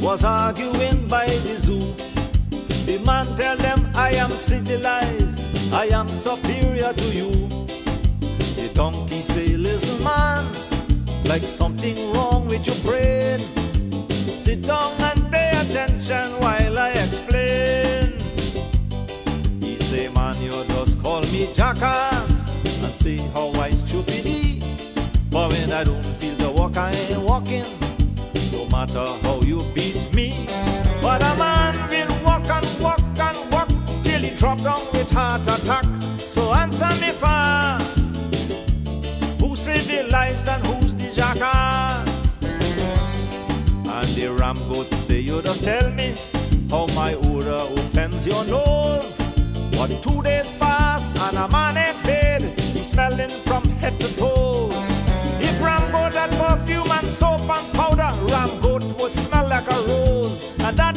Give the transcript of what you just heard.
was arguing by the zoo. The man tell them, I am civilized, I am superior to you. The donkey say, listen man, like something wrong with your brain. Sit down and pay attention while I explain. He say, man, you just call me jackass and say how I stupid. But when I don't feel the walk, I ain't walking, no matter how you beat me. But a man will walk and walk and walk till he drop down with heart attack. So answer me fast, who civilized and who's the jackass? And the ram goat say, you just tell me how my odor offends your nose. But 2 days pass and a man ain't paid, he's smelling from head to toes. If ram goat had perfume and soap and powder, ram goat would smell like a rose. And that